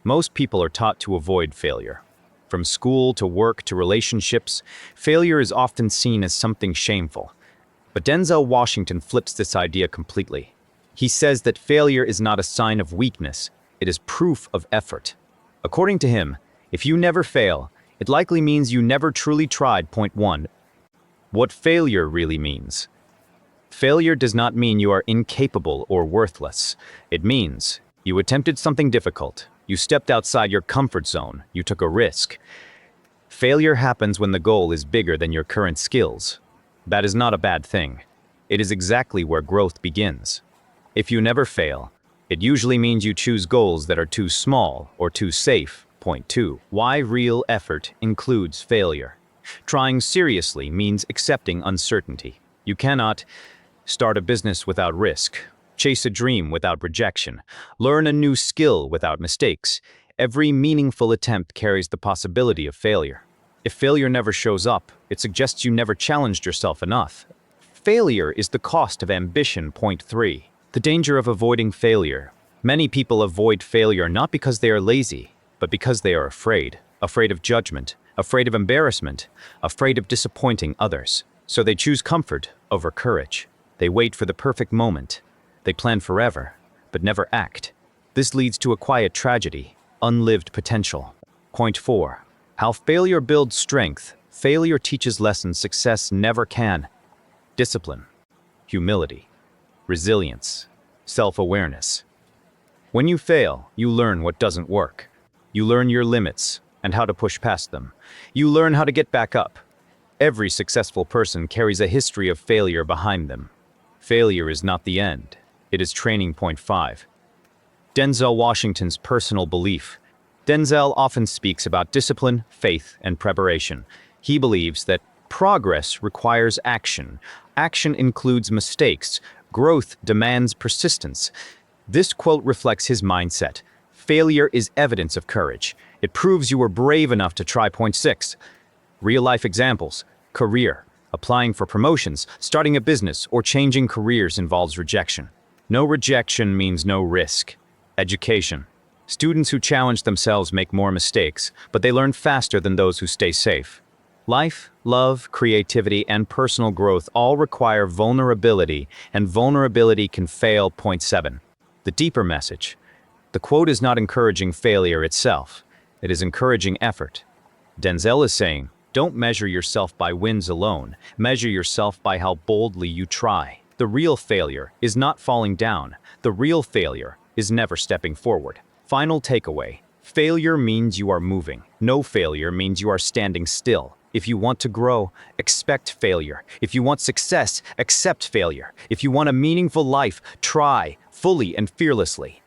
Most people are taught to avoid failure. From school to work to relationships, failure is often seen as something shameful. But Denzel Washington flips this idea completely. He says that failure is not a sign of weakness, it is proof of effort. According to him, if you never fail, it likely means you never truly tried. Point 1. What failure really means. Failure does not mean you are incapable or worthless. It means you attempted something difficult. You stepped outside your comfort zone. You took a risk. Failure happens when the goal is bigger than your current skills. That is not a bad thing. It is exactly where growth begins. If you never fail, it usually means you choose goals that are too small or too safe. Point 2. Why real effort includes failure. Trying seriously means accepting uncertainty. You cannot start a business without risk, chase a dream without rejection, learn a new skill without mistakes. Every meaningful attempt carries the possibility of failure. If failure never shows up, it suggests you never challenged yourself enough. Failure is the cost of ambition. Point 3. The danger of avoiding failure. Many people avoid failure not because they are lazy, but because they are afraid. Afraid of judgment, afraid of embarrassment, afraid of disappointing others. So they choose comfort over courage. They wait for the perfect moment. They plan forever, but never act. This leads to a quiet tragedy, unlived potential. Point 4. How failure builds strength. Failure teaches lessons success never can. Discipline, humility, resilience, self-awareness. When you fail, you learn what doesn't work. You learn your limits and how to push past them. You learn how to get back up. Every successful person carries a history of failure behind them. Failure is not the end. It is training. Point 5. Denzel Washington's personal belief. Denzel often speaks about discipline, faith, and preparation. He believes that progress requires action. Action includes mistakes. Growth demands persistence. This quote reflects his mindset. Failure is evidence of courage. It proves you were brave enough to try. Point 6. Real-life examples. Career. Applying for promotions, starting a business, or changing careers involves rejection. No rejection means no risk. Education. Students who challenge themselves make more mistakes, but they learn faster than those who stay safe. Life, love, creativity, and personal growth all require vulnerability, and vulnerability can fail. Point 7. The deeper message. The quote is not encouraging failure itself. It is encouraging effort. Denzel is saying, don't measure yourself by wins alone. Measure yourself by how boldly you try. The real failure is not falling down. The real failure is never stepping forward. Final takeaway. Failure means you are moving. No failure means you are standing still. If you want to grow, expect failure. If you want success, accept failure. If you want a meaningful life, try fully and fearlessly.